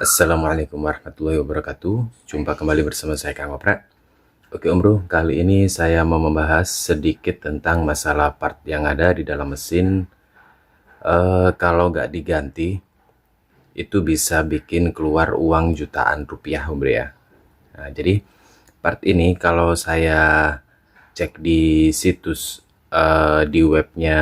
Assalamualaikum warahmatullahi wabarakatuh. Jumpa kembali bersama saya Kang Opra. Oke Om Bro, kali ini saya mau membahas sedikit tentang masalah part yang ada di dalam mesin. Kalau nggak diganti, itu bisa bikin keluar uang jutaan rupiah Om Bro ya. Nah, jadi part ini kalau saya cek di situs di webnya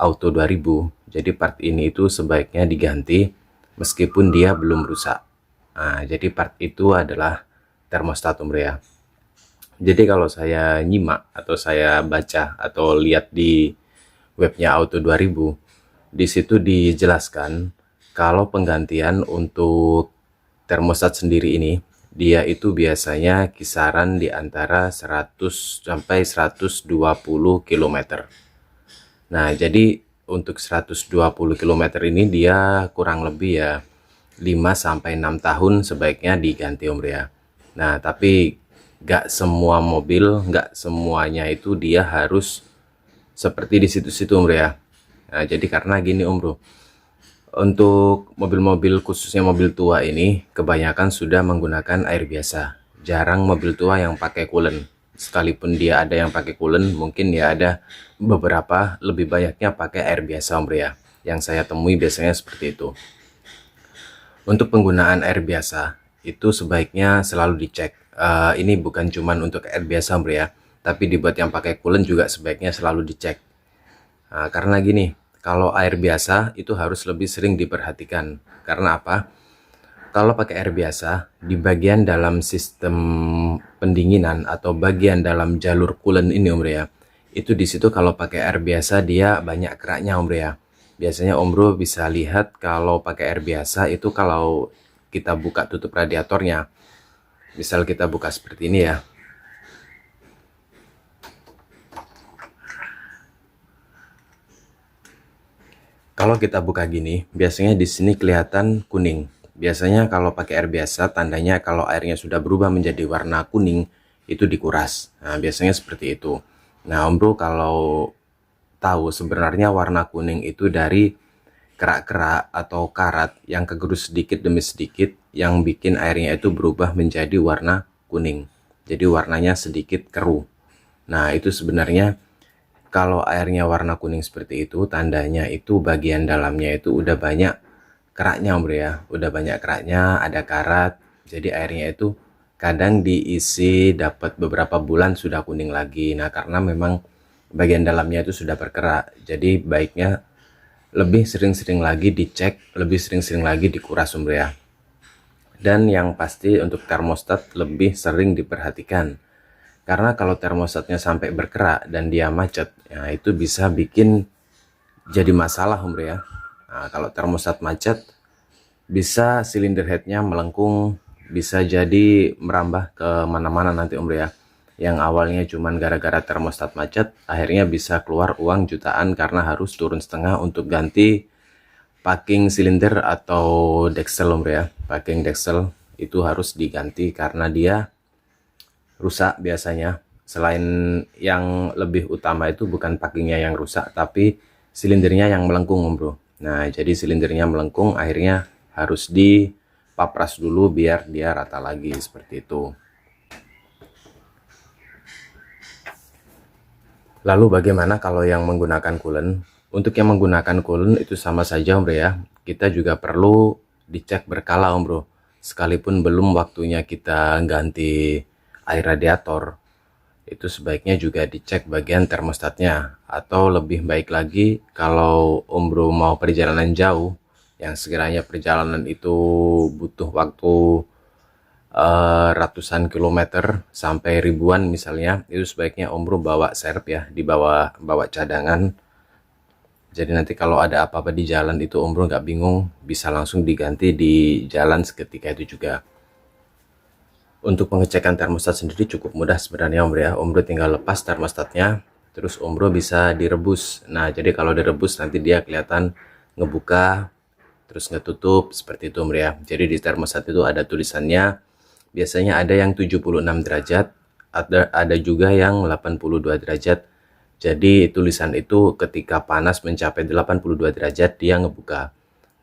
Auto 2000, jadi part ini itu sebaiknya diganti meskipun dia belum rusak. Nah, jadi part itu adalah termostat Om Bro ya. Jadi kalau saya nyimak atau saya baca atau lihat di webnya Auto 2000, di situ dijelaskan kalau penggantian untuk termostat sendiri ini dia itu biasanya kisaran di antara 100 sampai 120 km. Nah, jadi untuk 120 km ini dia kurang lebih ya 5 sampai 6 tahun sebaiknya diganti Om Bro ya. Nah, tapi gak semua mobil, gak semuanya itu dia harus seperti di situ-situ Om Bro ya. Nah, jadi karena gini Om Bro, untuk mobil-mobil khususnya mobil tua ini kebanyakan sudah menggunakan air biasa. Jarang mobil tua yang pakai coolant. Sekalipun dia ada yang pakai coolant, mungkin ya ada beberapa, lebih banyaknya pakai air biasa Om Bro ya. Yang saya temui biasanya seperti itu. Untuk penggunaan air biasa itu sebaiknya selalu dicek. Ini bukan cuman untuk air biasa Om Bro ya, tapi dibuat yang pakai coolant juga sebaiknya selalu dicek. Karena gini, kalau air biasa itu harus lebih sering diperhatikan. Karena apa? Kalau pakai air biasa, di bagian dalam sistem pendinginan atau bagian dalam jalur coolant ini Om Bro ya, itu di situ kalau pakai air biasa dia banyak keraknya Om Bro ya. Biasanya Om Bro bisa lihat kalau pakai air biasa itu kalau kita buka tutup radiatornya, misal kita buka seperti ini ya. Kalau kita buka gini, biasanya di sini kelihatan kuning. Biasanya kalau pakai air biasa, tandanya kalau airnya sudah berubah menjadi warna kuning, itu dikuras. Nah, biasanya seperti itu. Nah, Om Bro kalau tahu sebenarnya warna kuning itu dari kerak-kerak atau karat yang kegerus sedikit demi sedikit yang bikin airnya itu berubah menjadi warna kuning. Jadi warnanya sedikit keruh. Nah, itu sebenarnya kalau airnya warna kuning seperti itu, tandanya itu bagian dalamnya itu udah banyak keraknya Om Bro ya. Udah banyak keraknya, ada karat. Jadi airnya itu kadang diisi dapat beberapa bulan sudah kuning lagi. Nah, karena memang bagian dalamnya itu sudah berkerak. Jadi baiknya lebih sering-sering lagi dicek, lebih sering-sering lagi dikuras Om Bro ya. Dan yang pasti untuk termostat lebih sering diperhatikan. Karena kalau termostatnya sampai berkerak dan dia macet, ya itu bisa bikin jadi masalah Om Bro ya. Nah, kalau termostat macet, bisa silinder headnya melengkung, bisa jadi merambah ke mana-mana nanti Om Bro ya. Yang awalnya cuman gara-gara termostat macet, akhirnya bisa keluar uang jutaan karena harus turun setengah untuk ganti packing silinder atau deksel Om Bro ya. Packing deksel itu harus diganti karena dia rusak biasanya. Selain yang lebih utama itu bukan packingnya yang rusak, tapi silindernya yang melengkung Om Bro. Nah, jadi silindernya melengkung, akhirnya harus dipapras dulu biar dia rata lagi seperti itu. Lalu bagaimana kalau yang menggunakan coolant? Untuk yang menggunakan coolant itu sama saja Om Bro ya. Kita juga perlu dicek berkala Om Bro. Sekalipun belum waktunya kita ganti air radiator, itu sebaiknya juga dicek bagian termostatnya. Atau lebih baik lagi kalau Om Bro mau perjalanan jauh, yang sekiranya perjalanan itu butuh waktu ratusan kilometer sampai ribuan misalnya, itu sebaiknya Om Bro bawa serep ya, bawa cadangan. Jadi nanti kalau ada apa-apa di jalan itu Om Bro nggak bingung, bisa langsung diganti di jalan seketika itu juga. Untuk pengecekan termostat sendiri cukup mudah sebenarnya Om Bro ya. Om Bro tinggal lepas termostatnya, terus Om Bro bisa direbus. Nah, jadi kalau direbus nanti dia kelihatan ngebuka, terus ngetutup, seperti itu Om Bro ya. Jadi di termostat itu ada tulisannya, biasanya ada yang 76 derajat, ada juga yang 82 derajat. Jadi tulisan itu ketika panas mencapai 82 derajat dia ngebuka.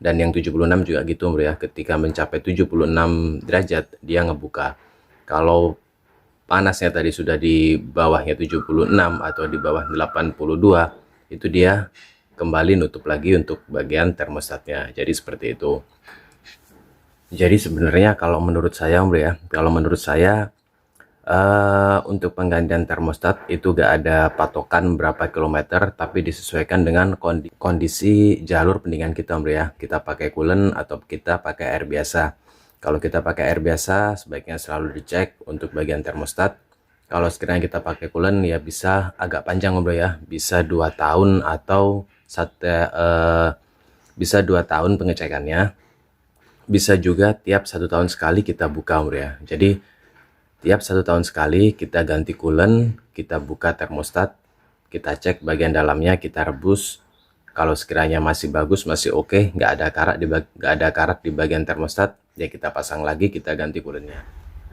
Dan yang 76 juga gitu bro ya, ketika mencapai 76 derajat dia ngebuka. Kalau panasnya tadi sudah di bawahnya 76 atau di bawah 82, itu dia kembali nutup lagi untuk bagian termostatnya. Jadi seperti itu. Jadi sebenarnya kalau menurut saya bro ya, kalau menurut saya untuk penggantian termostat itu gak ada patokan berapa kilometer, tapi disesuaikan dengan kondisi jalur pendinginan kita bro ya. Kita pakai coolant atau kita pakai air biasa. Kalau kita pakai air biasa sebaiknya selalu dicek untuk bagian termostat. Kalau sekiranya kita pakai coolant ya bisa agak panjang bro ya, bisa 2 tahun atau bisa 2 tahun pengecekannya. Bisa juga tiap 1 tahun sekali kita buka bro ya. Jadi tiap 1 tahun sekali kita ganti coolant, kita buka termostat, kita cek bagian dalamnya, kita rebus. Kalau sekiranya masih bagus, masih oke, nggak ada karat di bagian termostat, ya kita pasang lagi, kita ganti coolantnya.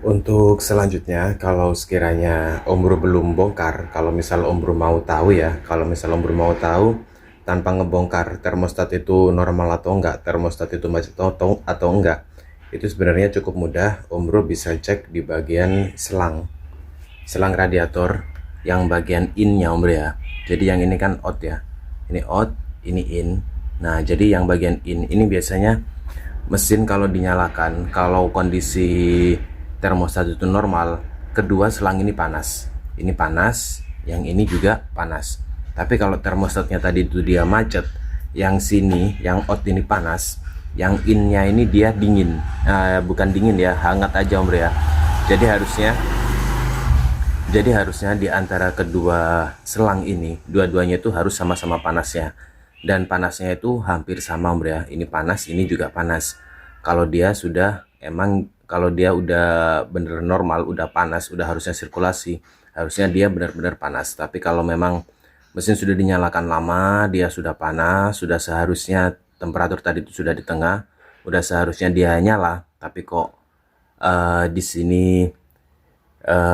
Untuk selanjutnya, kalau sekiranya Om Bro belum bongkar, kalau misal Om Bro mau tahu ya, kalau misal Om Bro mau tahu tanpa ngebongkar termostat itu normal atau enggak, termostat itu macet atau enggak, itu sebenarnya cukup mudah. Om Bro bisa cek di bagian selang radiator yang bagian in-nya Om Bro ya. Jadi yang ini kan out ya, ini out, ini in. Nah jadi yang bagian in ini biasanya mesin kalau dinyalakan, kalau kondisi termostat itu normal, kedua selang ini panas, yang ini juga panas. Tapi kalau termostatnya tadi itu dia macet, yang sini, yang out ini panas, yang innya ini dia dingin, bukan dingin ya, hangat aja Om Bro ya. Jadi harusnya di antara kedua selang ini, dua-duanya itu harus sama-sama panasnya. Dan panasnya itu hampir sama Om Bro ya. Ini panas, ini juga panas. Kalau dia udah bener normal, udah panas, udah harusnya sirkulasi, harusnya dia benar-benar panas. Tapi kalau memang mesin sudah dinyalakan lama, dia sudah panas, sudah seharusnya temperatur tadi itu sudah di tengah, udah seharusnya dia nyala, tapi kok di sini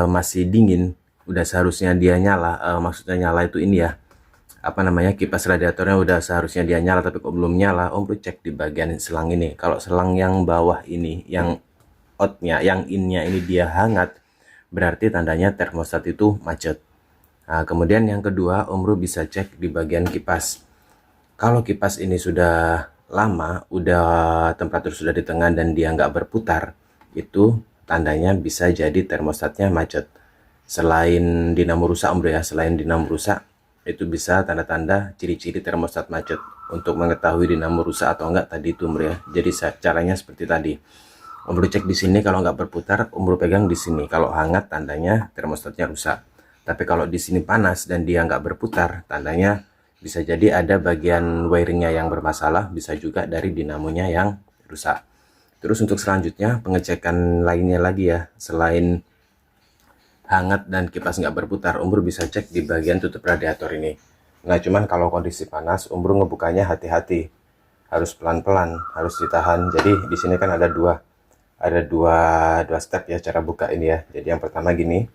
masih dingin, udah seharusnya dia nyala, maksudnya nyala itu ini ya, kipas radiatornya udah seharusnya dia nyala tapi kok belum nyala. Om Bro cek di bagian selang ini. Kalau selang yang bawah ini, yang outnya, yang innya ini dia hangat, berarti tandanya termostat itu macet. Nah, kemudian yang kedua, Om Bro bisa cek di bagian kipas. Kalau kipas ini sudah lama, udah temperatur sudah di tengah dan dia nggak berputar, itu tandanya bisa jadi termostatnya macet. Selain dinamo rusak Om Bro ya, selain dinamo rusak, itu bisa tanda-tanda ciri-ciri termostat macet. Untuk mengetahui dinamo rusak atau enggak tadi itu Om Bro ya. Jadi caranya seperti tadi. Om Bro cek di sini, kalau nggak berputar, Om Bro pegang di sini. Kalau hangat tandanya termostatnya rusak. Tapi kalau di sini panas dan dia nggak berputar, tandanya bisa jadi ada bagian wiringnya yang bermasalah, bisa juga dari dinamonya yang rusak. Terus untuk selanjutnya pengecekan lainnya lagi ya, selain hangat dan kipas nggak berputar, Om Bro bisa cek di bagian tutup radiator ini. Nah cuman kalau kondisi panas, Om Bro ngebukanya hati-hati, harus pelan-pelan, harus ditahan. Jadi di sini kan ada dua step ya cara buka ini ya. Jadi yang pertama gini.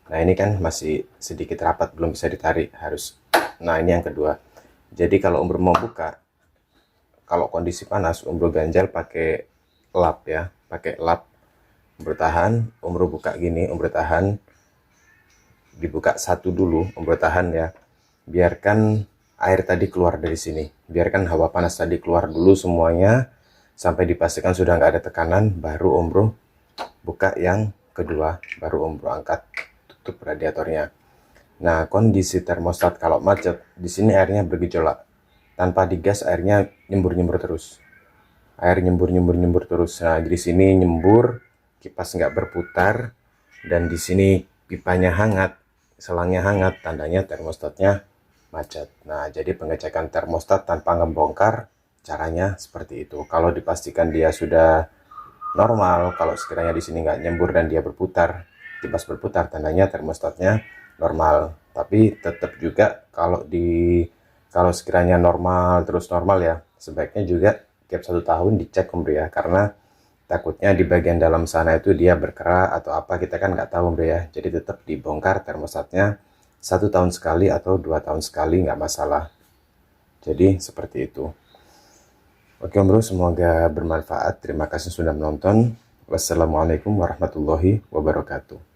Nah ini kan masih sedikit rapat, belum bisa ditarik, harus. Nah ini yang kedua. Jadi kalau Om Bro mau buka, kalau kondisi panas, Om Bro ganjal pakai lap ya, pakai lap. Om Bro tahan, Om Bro buka gini, Om Bro tahan, dibuka satu dulu, Om Bro tahan ya. Biarkan air tadi keluar dari sini, biarkan hawa panas tadi keluar dulu semuanya, sampai dipastikan sudah nggak ada tekanan, baru Om Bro buka yang kedua, baru Om Bro angkat tutup radiatornya. Nah, kondisi termostat kalau macet, di sini airnya bergejolak. Tanpa digas airnya nyembur-nyembur terus. Air nyembur terus. Nah, di sini nyembur, kipas nggak berputar, dan di sini pipanya hangat, selangnya hangat, tandanya termostatnya macet. Nah, jadi pengecekan termostat tanpa ngebongkar, caranya seperti itu. Kalau dipastikan dia sudah normal, kalau sekiranya di sini nggak nyembur dan dia berputar, kipas berputar, tandanya termostatnya normal. Tapi tetap juga kalau sekiranya normal terus normal ya, sebaiknya juga tiap 1 tahun dicek Om Bro ya, karena takutnya di bagian dalam sana itu dia berkerak atau apa, kita kan nggak tahu Om Bro ya. Jadi tetap dibongkar termostatnya 1 tahun sekali atau 2 tahun sekali, nggak masalah. Jadi seperti itu. Oke Om Bro, semoga bermanfaat. Terima kasih sudah menonton. Wassalamualaikum warahmatullahi wabarakatuh.